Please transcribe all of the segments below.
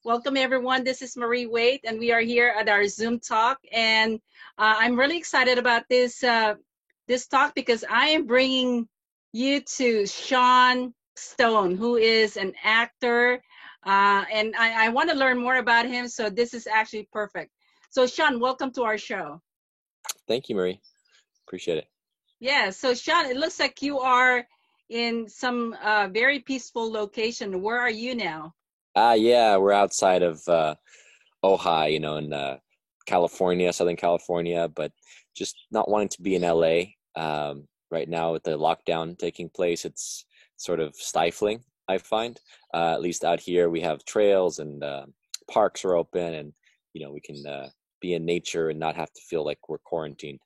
Welcome, everyone. This is Marie Wade, and we are here at our Zoom talk. And I'm really excited about this talk because I am bringing you to Sean Stone, who is an actor, and I want to learn more about him. So this is actually perfect. So, Sean, welcome to our show. Thank you, Marie. Appreciate it. Yeah. So, Sean, it looks like you are in some very peaceful location. Where are you now? Yeah, we're outside of Ojai, in California, Southern California, but just not wanting to be in LA. Right now with the lockdown taking place, it's sort of stifling, I find. At least out here, we have trails and parks are open, and we can be in nature and not have to feel like we're quarantined.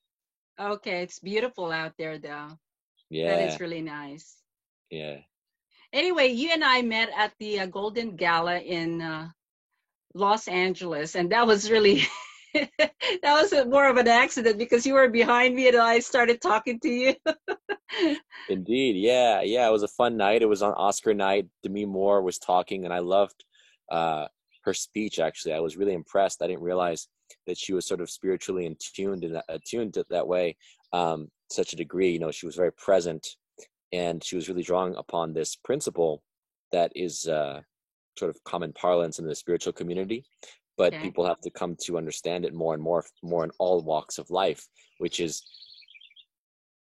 Okay, it's beautiful out there, though. That Yeah, is really nice. yeah. Anyway, you and I met at the Golden Gala in Los Angeles, and that was really that was more of an accident because you were behind me and I started talking to you. Indeed, yeah, yeah. It was a fun night. It was on Oscar night. Demi Moore was talking, and I loved uh, her speech. Actually, I was really impressed. I didn't realize that she was sort of spiritually attuned to that way, such a degree. She was very present, and she was really drawing upon this principle that is sort of common parlance in the spiritual community, but Okay. people have to come to understand it more and more in all walks of life, which is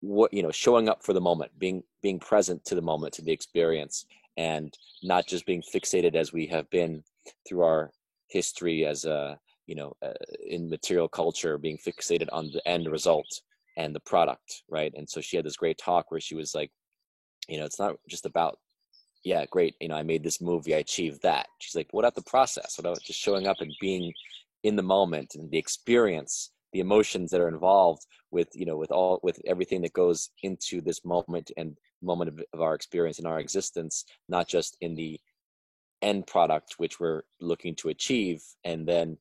what showing up for the moment, being present to the moment, to the experience, and not just being fixated as we have been through our history as in material culture, being fixated on the end result and the product, right? And so she had this great talk where she was like, it's not just about, yeah, great, I made this movie, I achieved that. She's like, what about the process? What about just showing up and being in the moment and the experience, the emotions that are involved with with everything that goes into this moment and moment of our experience and our existence, not just in the end product which we're looking to achieve, and then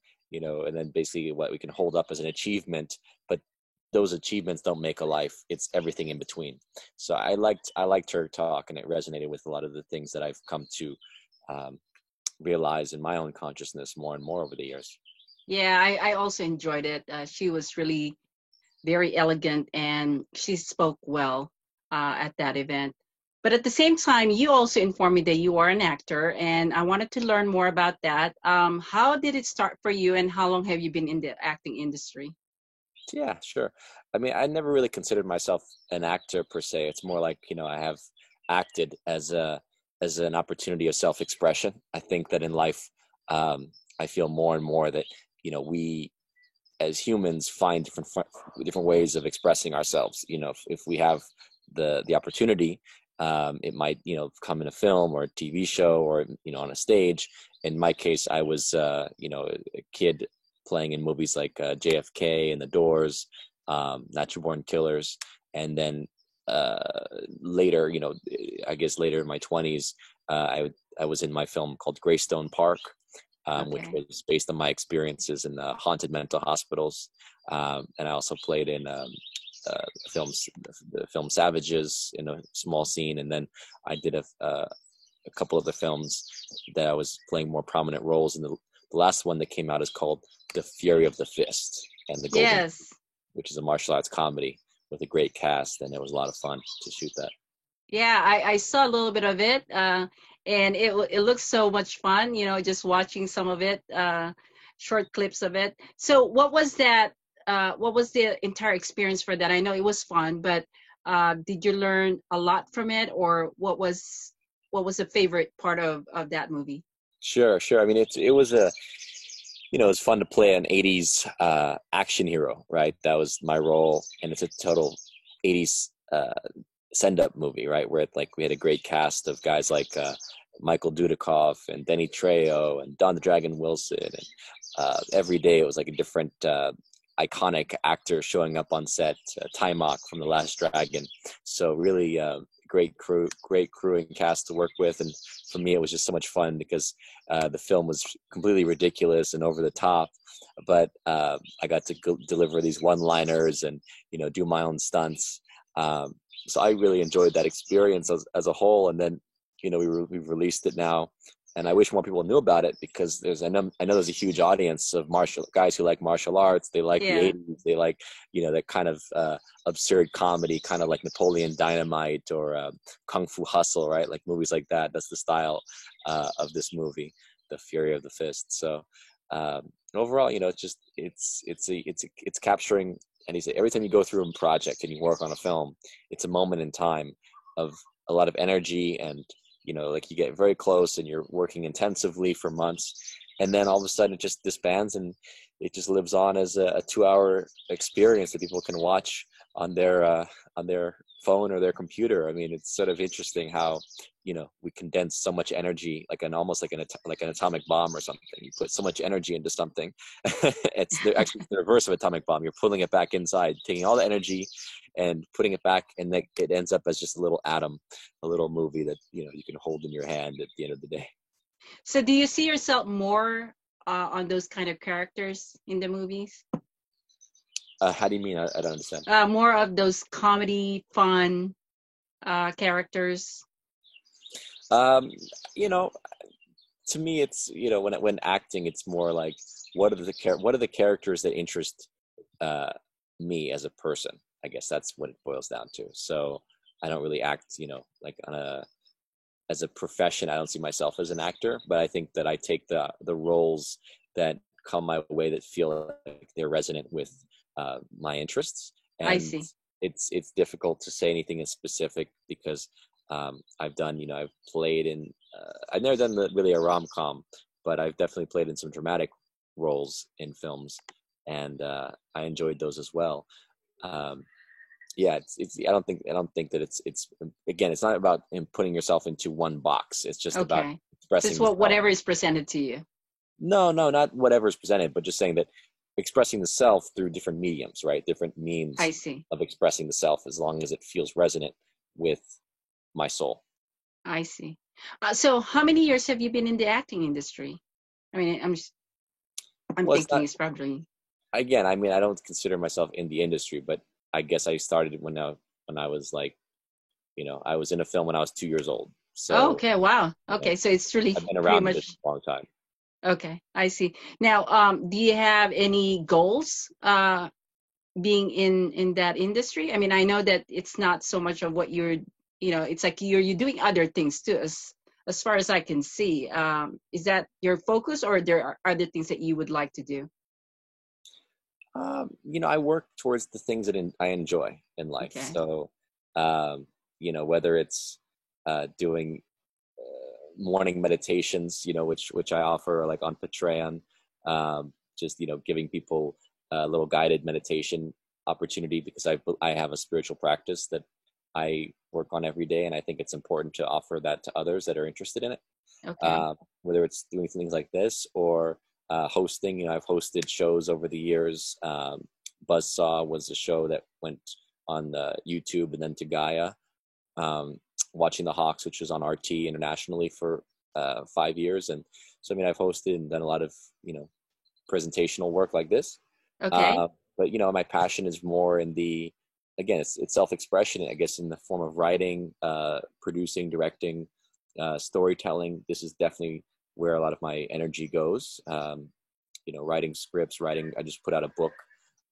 basically what we can hold up as an achievement, but those achievements don't make a life. It's everything in between. So I liked her talk, and it resonated with a lot of the things that I've come to um, realize in my own consciousness more and more over the years. Yeah, I also enjoyed it. She was really very elegant and she spoke well at that event. But at the same time, you also informed me that you are an actor, and I wanted to learn more about that. How did it start for you, and how long have you been in the acting industry? Yeah, sure. I mean, I never really considered myself an actor per se. It's more like, I have acted as an opportunity of self-expression. I think that in life, I feel more and more that, we as humans find different ways of expressing ourselves. If we have the opportunity, it might come in a film or a TV show or on a stage. In my case, I was a kid playing in movies like JFK and The Doors, Natural Born Killers, and then later, I guess later in my 20s, I was in my film called Greystone Park, which Okay. was based on my experiences in haunted mental hospitals. And I also played in films, the film Savages, in a small scene. And then I did a couple of the films that I was playing more prominent roles in. The last one that came out is called The Fury of the Fist and the Golden, Yes. which is a martial arts comedy with a great cast. And it was a lot of fun to shoot that. Yeah, I saw a little bit of it, and it looks so much fun. Just watching some of it, short clips of it. So, what was that? What was the entire experience for that? I know it was fun, but did you learn a lot from it, or what was the favorite part of that movie? Sure, sure. I mean, it was it was fun to play an 80s action hero, right? That was my role. And it's a total 80s send up movie, right? Where we had a great cast of guys like Michael Dudikoff and Denny Trejo and Don the Dragon Wilson. And every day it was like a different iconic actor showing up on set, Timok from The Last Dragon. So really great crew and cast to work with. And for me, it was just so much fun because the film was completely ridiculous and over the top, but I got to deliver these one-liners and do my own stunts. So I really enjoyed that experience as a whole. And then we've released it now and I wish more people knew about it, because I know there's a huge audience of guys who like martial arts. They like the Yeah. 80s. They like, that kind of absurd comedy, kind of like Napoleon Dynamite or Kung Fu Hustle, right? Like movies like that. That's the style of this movie, The Fury of the Fist. So overall, it's capturing. And he said, every time you go through a project and you work on a film, it's a moment in time of a lot of energy, and like you get very close and you're working intensively for months, and then all of a sudden it just disbands, and it just lives on as a 2-hour experience that people can watch on their phone or their computer. I mean, it's sort of interesting how we condense so much energy, almost like an atomic bomb or something. You put so much energy into something. Actually it's the reverse of atomic bomb. You're pulling it back inside, taking all the energy and putting it back, and then it ends up as just a little atom, a little movie that you can hold in your hand at the end of the day. So do you see yourself more on those kind of characters in the movies? How do you mean? I don't understand. More of those comedy, fun characters. To me, it's when acting, it's more like what are the characters that interest me as a person. I guess that's what it boils down to. So I don't really act, like as a profession. I don't see myself as an actor, but I think that I take the roles that come my way that feel like they're resonant with my interests. And I see. It's difficult to say anything in specific, because I've played in, I've never done really a rom-com, but I've definitely played in some dramatic roles in films, and I enjoyed those as well. I don't think that it's again, it's not about putting yourself into one box. It's just about expressing. Just whatever is presented to you. No, not whatever is presented, but just saying that expressing the self through different mediums, right? Different means I see. of expressing the self, as long as it feels resonant with my soul. I see. So how many years have you been in the acting industry? I mean, I'm thinking it's probably. Again, I mean, I don't consider myself in the industry, but I guess I started when I was like, I was in a film when I was 2 years old. So. Okay. Wow. Okay. So it's really I've been around pretty much this a long time. Okay, I see. Now, do you have any goals being in that industry? I mean, I know that it's not so much of what it's like you're doing other things too, as far as I can see. Is that your focus, or there are other things that you would like to do? I work towards the things that I enjoy in life. Okay. So, whether it's doing morning meditations, which I offer, like on Patreon, just giving people a little guided meditation opportunity, because I have a spiritual practice that I work on every day, and I think it's important to offer that to others that are interested in it. Okay. Whether it's doing things like this or hosting, I've hosted shows over the years. Buzzsaw was a show that went on YouTube and then to Gaia. Watching the Hawks, which was on RT internationally for 5 years. And so, I mean, I've hosted and done a lot of, presentational work like this. Okay. But, my passion is more in again, it's self-expression, I guess, in the form of writing, producing, directing, storytelling. This is definitely where a lot of my energy goes. Writing scripts, I just put out a book,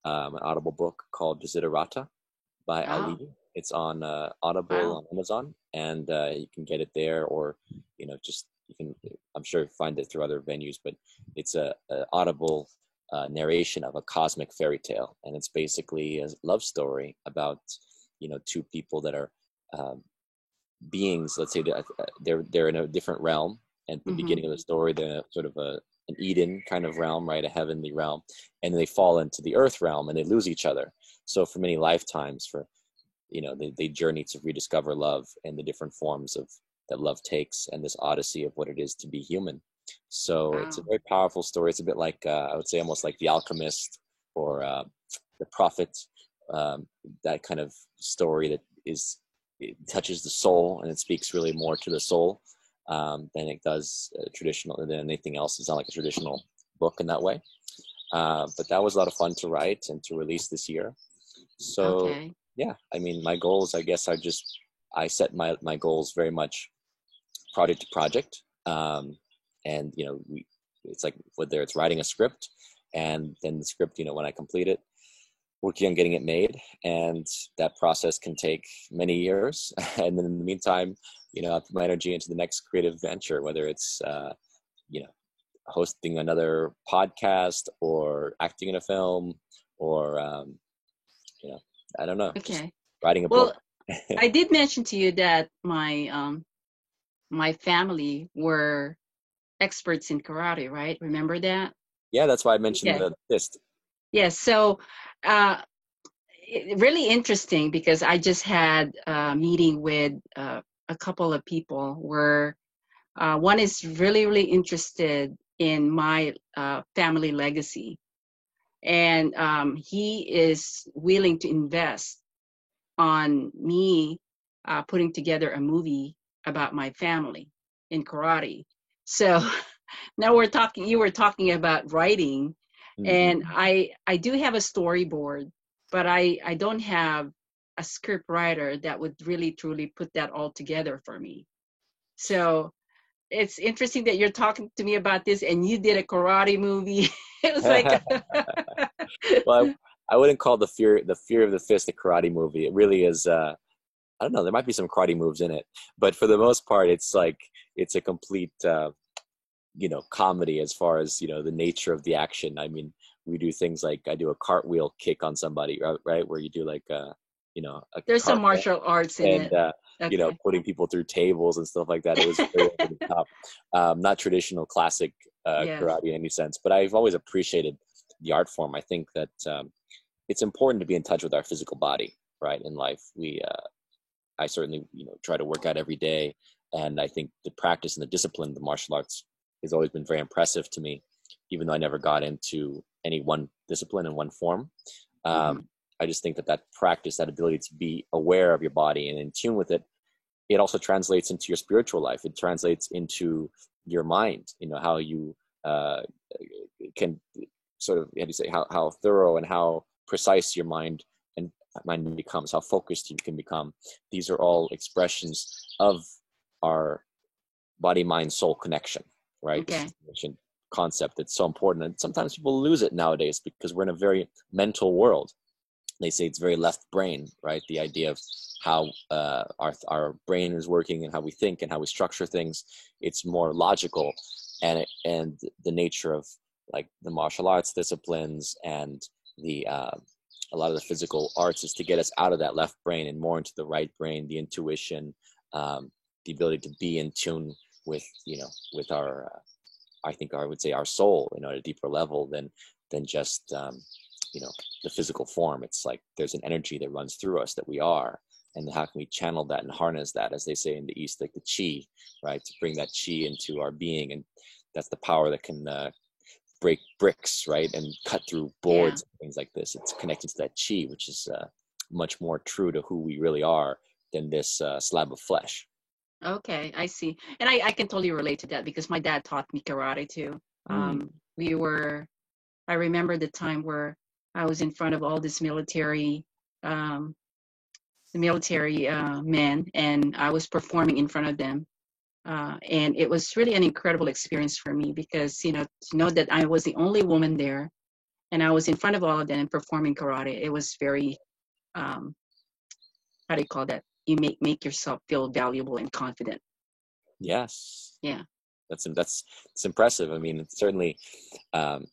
an Audible book called Desiderata by Ali. It's on Audible on Amazon, and you can get it there, or you can, I'm sure, find it through other venues. But it's a Audible narration of a cosmic fairy tale, and it's basically a love story about two people that are beings. Let's say they're in a different realm, and at the beginning of the story, they're sort of an Eden kind of realm, right? A heavenly realm, and then they fall into the earth realm, and they lose each other. So for many lifetimes, they journey to rediscover love and the different forms that love takes, and this odyssey of what it is to be human. So It's a very powerful story. It's a bit like, I would say, almost like The Alchemist or The Prophet, that kind of story that it touches the soul, and it speaks really more to the soul than it does than anything else. It's not like a traditional book in that way. But that was a lot of fun to write and to release this year. So yeah, I mean, my goals, I guess, I set my goals very much project to project. and it's like whether it's writing a script, and then the script, when I complete it, working on getting it made, and that process can take many years. And then in the meantime, I put my energy into the next creative venture, whether it's hosting another podcast or acting in a film, or I don't know, just Okay. writing a Well, book. I did mention to you that my family were experts in karate, right? Remember that? Yeah, that's why I mentioned Yeah. the fist. Yes. So, really interesting because I just had a meeting with a couple of people where one is really, really interested in my family legacy, and he is willing to invest on me putting together a movie about my family in karate. So now we're talking, you were talking about writing, Mm-hmm. and I do have a storyboard, but I don't have a script writer that would really truly put that all together for me. So it's interesting that you're talking to me about this and you did a karate movie. It was like Well, I wouldn't call the fear of the fist a karate movie. It really is. I don't know. There might be some karate moves in it, but for the most part, it's like it's a complete comedy as far as the nature of the action. I mean, we do things like I do a cartwheel kick on somebody, right, where you do like a there's some cartwheel, martial arts in and it. Okay. putting people through tables and stuff like that. It was very over the top, not traditional classic Yes. karate in any sense, but I've always appreciated the art form. I think that it's important to be in touch with our physical body, right, in life. I certainly try to work out every day, and I think the practice and the discipline of the martial arts has always been very impressive to me, even though I never got into any one discipline in one form. Mm-hmm. I just think that practice, that ability to be aware of your body and in tune with it, it also translates into your spiritual life. It translates into your mind, how you can sort of, how do you say, how thorough and how precise your mind becomes, how focused you can become. These are all expressions of our body, mind, soul connection, right? Okay. This ancient concept that's so important. And sometimes people lose it nowadays because we're in a very mental world. They say it's very left brain, right? The idea of how our brain is working and how we think and how we structure things. It's more logical, and the nature of like the martial arts disciplines and the a lot of the physical arts is to get us out of that left brain and more into the right brain, the intuition, the ability to be in tune with with our I think I would say our soul, at a deeper level than just the physical form. It's like there's an energy that runs through us that we are, and how can we channel that and harness that, as they say in the East, like the chi, right, to bring that chi into our being. And that's the power that can break bricks, right, and cut through Yeah. boards and things like this. It's connecting to that chi, which is much more true to who we really are than this slab of flesh. Okay, I see. And I can totally relate to that because my dad taught me karate too. Mm. We were, I remember the time where I was in front of all this military, um, the military men, and I was performing in front of them. And it was really an incredible experience for me because, to know that I was the only woman there and I was in front of all of them and performing karate, it was very, um, how do you call that? You make yourself feel valuable and confident. Yes, Yeah. that's it's impressive. I mean, it's certainly um,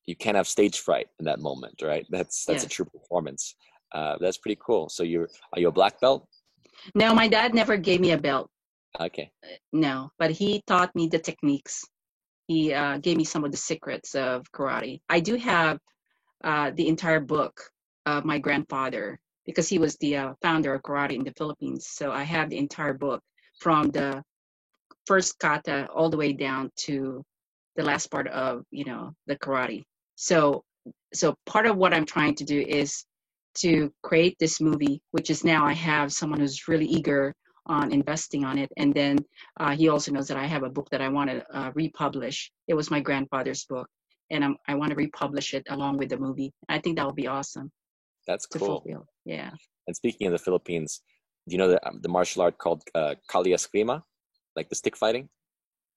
you can't have stage fright in that moment, right? That's a Yes. true performance. That's pretty cool. So are you a black belt? No, my dad never gave me a belt. Okay. No, but he taught me the techniques. He gave me some of the secrets of karate. I do have the entire book of my grandfather because he was the founder of karate in the Philippines. So I have the entire book from the first kata all the way down to the last part of the karate. So part of what I'm trying to do is to create this movie, which is now I have someone who's really eager on investing on it, and then he also knows that I have a book that I want to republish. It was my grandfather's book, and I want to republish it along with the movie. I think that would be awesome That's to cool. fulfill. Yeah. And speaking of the Philippines, do you know the martial art called Kali Eskrima, like the stick fighting?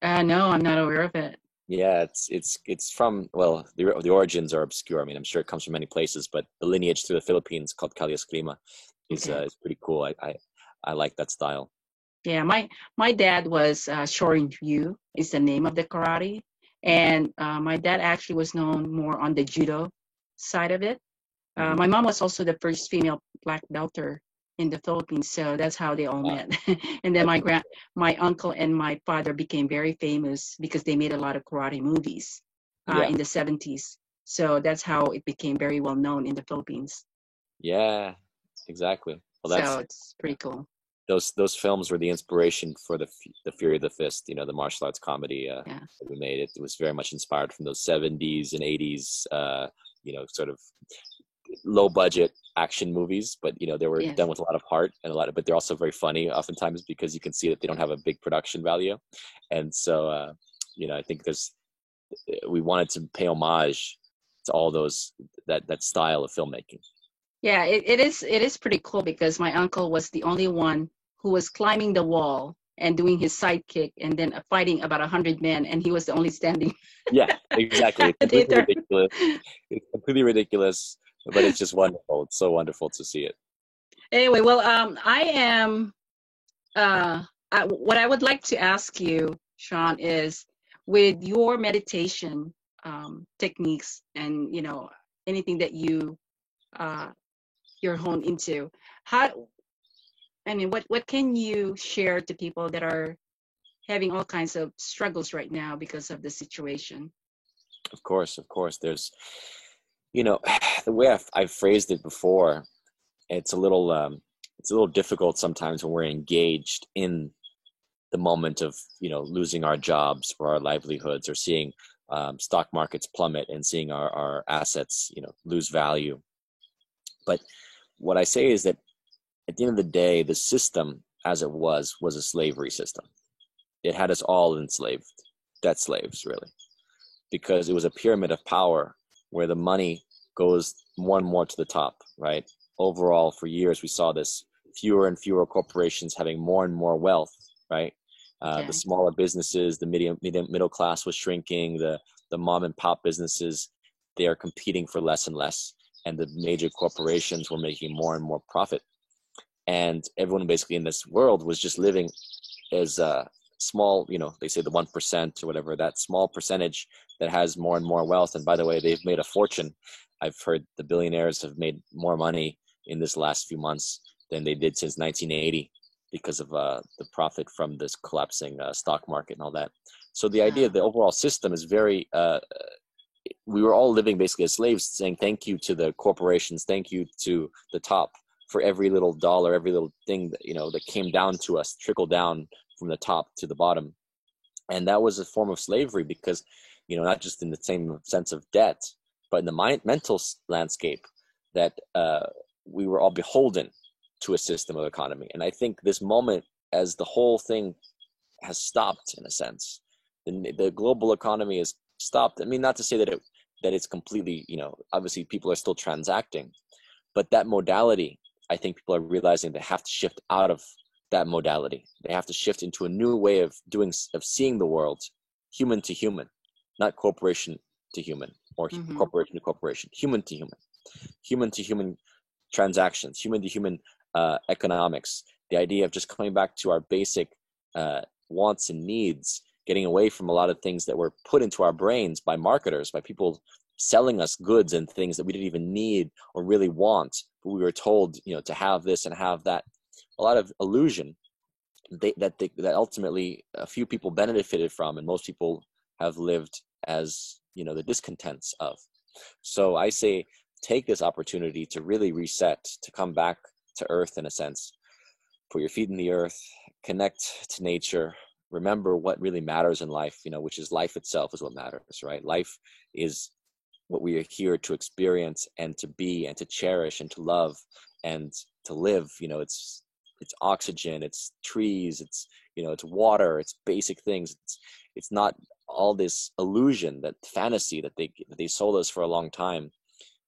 No, I'm not aware of it. Yeah, it's from, well, the origins are obscure. I mean, I'm sure it comes from many places, but the lineage through the Philippines called Kalias Klima Okay. is pretty cool. I like that style. Yeah, my dad was Shorin Ryu is the name of the karate, and my dad actually was known more on the judo side of it. Hmm. My mom was also the first female black belter in the Philippines, so that's how they all Wow, met. And then that's my uncle and my father became very famous because they made a lot of karate movies yeah, in the 70s. So that's how it became very well known in the Philippines. yeah, exactly. Well, So that's, it's yeah, pretty cool. those films were the inspiration for the Fury of the Fist. You know, the martial arts comedy Yeah. that we made. It was very much inspired from those 70s and 80s. Sort of low budget action movies, but they were done Yes. with a lot of heart and a lot of, but they're also very funny oftentimes because you can see that they don't have a big production value. And so, I think we wanted to pay homage to all those, that style of filmmaking. Yeah, it is pretty cool because my uncle was the only one who was climbing the wall and doing his sidekick and then fighting about 100 men, and he was the only standing Yeah, exactly. at It's the completely theater. ridiculous. It's completely ridiculous, but it's just wonderful. It's so wonderful to see it. Anyway, well, I am. What I would like to ask you, Sean, is with your meditation techniques and anything that uh, you're honed into, how I mean, what can you share to people that are having all kinds of struggles right now because of the situation? Of course, of course. There's, the way I've phrased it before, it's a little difficult sometimes when we're engaged in the moment of losing our jobs or our livelihoods, or seeing stock markets plummet and seeing our assets lose value. But what I say is that at the end of the day, the system as it was a slavery system. It had us all enslaved, debt slaves, really, because it was a pyramid of power where the money goes more and more to the top, right? Overall, for years, we saw this, fewer and fewer corporations having more and more wealth, right? The Okay. smaller businesses, the middle class was shrinking, the mom and pop businesses, they are competing for less and less. And the major corporations were making more and more profit. And everyone basically in this world was just living as small, they say the 1% or whatever, that small percentage that has more and more wealth. And by the way, they've made a fortune. I've heard the billionaires have made more money in this last few months than they did since 1980 because of the profit from this collapsing stock market and all that. So the idea of Uh, the overall system is very, we were all living basically as slaves, saying thank you to the corporations, thank you to the top for every little dollar, every little thing that that came down to us, trickled down from the top to the bottom. And that was a form of slavery because not just in the same sense of debt, but in the mental landscape, that we were all beholden to a system of economy. And I think this moment, as the whole thing has stopped in a sense, the global economy has stopped. I mean, not to say that it's completely, obviously people are still transacting, but that modality, I think people are realizing they have to shift out of that modality. They have to shift into a new way of seeing the world, human to human, not corporation to human, or mm-hmm. corporation to corporation, human to human transactions, human to human economics. The idea of just coming back to our basic wants and needs, getting away from a lot of things that were put into our brains by marketers, by people selling us goods and things that we didn't even need or really want, but we were told, to have this and have that. A lot of illusion that ultimately a few people benefited from, and most people have lived as the discontents of. So I say, take this opportunity to really reset, to come back to earth in a sense, put your feet in the earth, connect to nature, remember what really matters in life, which is life itself is what matters, right? Life is what we are here to experience and to be and to cherish and to love and to live. It's oxygen, it's trees, it's water, it's basic things. It's not all this illusion, that fantasy that they sold us for a long time.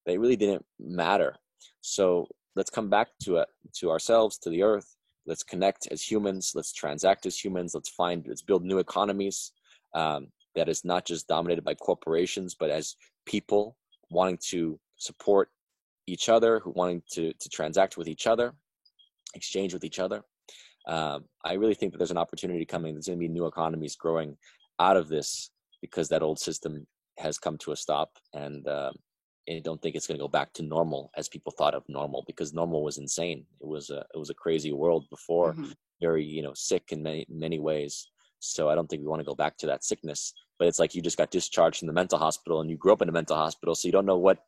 They really didn't matter. So let's come back to it, to ourselves, to the earth. Let's connect as humans. Let's transact as humans. Let's build new economies. that is not just dominated by corporations, but as people wanting to support each other, who wanting to transact with each other, exchange with each other. I really think that there's an opportunity coming. There's going to be new economies growing out of this because that old system has come to a stop, and I don't think it's going to go back to normal as people thought of normal, because normal was insane. It was a crazy world before, very sick in many ways. So I don't think we want to go back to that sickness. But it's like you just got discharged from the mental hospital, and you grew up in a mental hospital, so you don't know what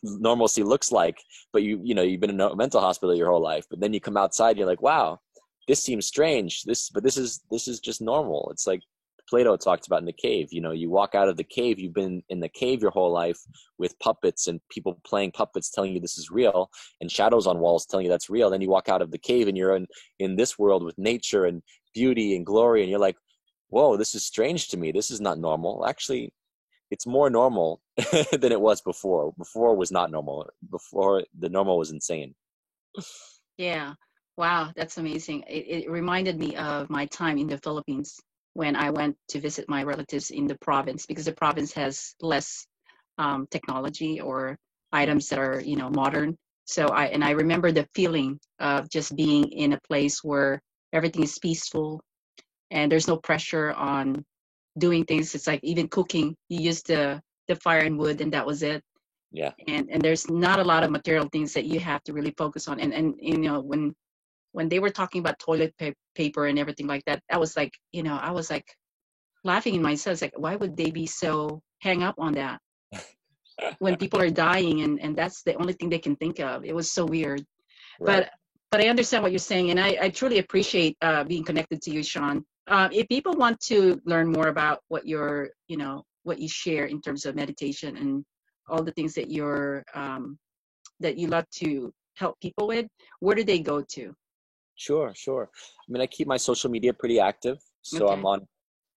normalcy looks like. But you've been in a mental hospital your whole life. But then you come outside, you're like, wow, this seems strange. This is just normal. It's like Plato talked about in the cave. You walk out of the cave. You've been in the cave your whole life with puppets and people playing puppets, telling you this is real, and shadows on walls telling you that's real. Then you walk out of the cave, and you're in this world with nature and beauty and glory, and you're like, whoa, this is strange to me. This is not normal. Actually, it's more normal than it was before. Before was not normal. Before, the normal was insane. Yeah. Wow, that's amazing. It reminded me of my time in the Philippines when I went to visit my relatives in the province, because the province has less technology or items that are, modern. So I remember the feeling of just being in a place where everything is peaceful and there's no pressure on doing things. It's like even cooking, you use the fire and wood, and that was it. Yeah. And there's not a lot of material things that you have to really focus on. And when they were talking about toilet paper and everything like that, I was like laughing in myself. It's like, why would they be so hang up on that when people are dying and that's the only thing they can think of? It was so weird. Right. But I understand what you're saying, and I truly appreciate being connected to you, Sean. If people want to learn more about what what you share in terms of meditation and all the things that that you love to help people with, where do they go to? Sure. I mean, I keep my social media pretty active. So okay. I'm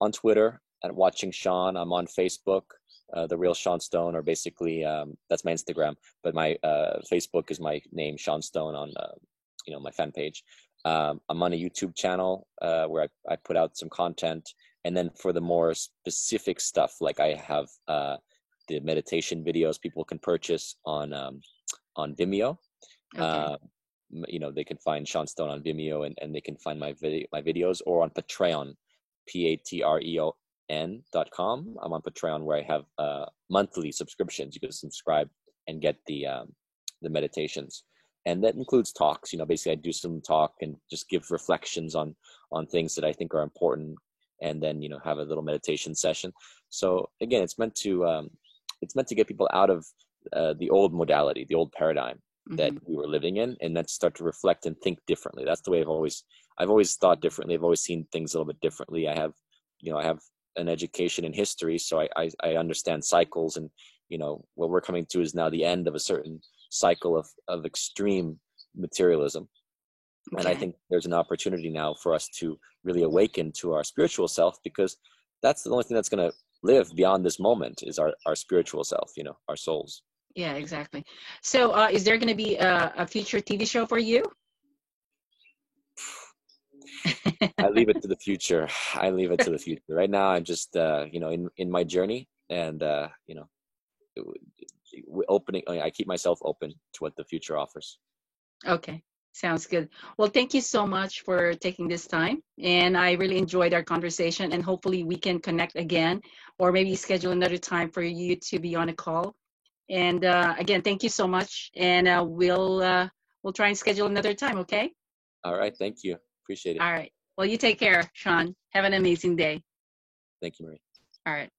on Twitter at Watching Sean. I'm on Facebook, The Real Sean Stone, or basically that's my Instagram. But my Facebook is my name, Sean Stone, on my fan page. I'm on a YouTube channel where I put out some content. And then for the more specific stuff, like I have the meditation videos people can purchase on Vimeo. Okay. They can find Sean Stone on Vimeo, and they can find my videos, or on Patreon, patreon.com. I'm on Patreon, where I have monthly subscriptions. You can subscribe and get the meditations, and that includes talks. Basically I do some talk and just give reflections on things that I think are important, and then have a little meditation session. So again, it's meant to get people out of the old modality, the old paradigm that we were living in, and then start to reflect and think differently. That's the way I've always thought differently. I've always seen things a little bit differently. I have an education in history, so I understand cycles, and what we're coming to is now the end of a certain cycle of extreme materialism. Okay. And I think there's an opportunity now for us to really awaken to our spiritual self, because that's the only thing that's going to live beyond this moment is our spiritual self, our souls. Yeah, exactly. So is there going to be a future TV show for you? I leave it to the future. Right now, I'm just, in my journey, and, I keep myself open to what the future offers. Okay. Sounds good. Well, thank you so much for taking this time. And I really enjoyed our conversation, and hopefully we can connect again, or maybe schedule another time for you to be on a call. And again, thank you so much. And we'll try and schedule another time. Okay. All right. Thank you. Appreciate it. All right. Well, you take care, Sean. Have an amazing day. Thank you, Marie. All right.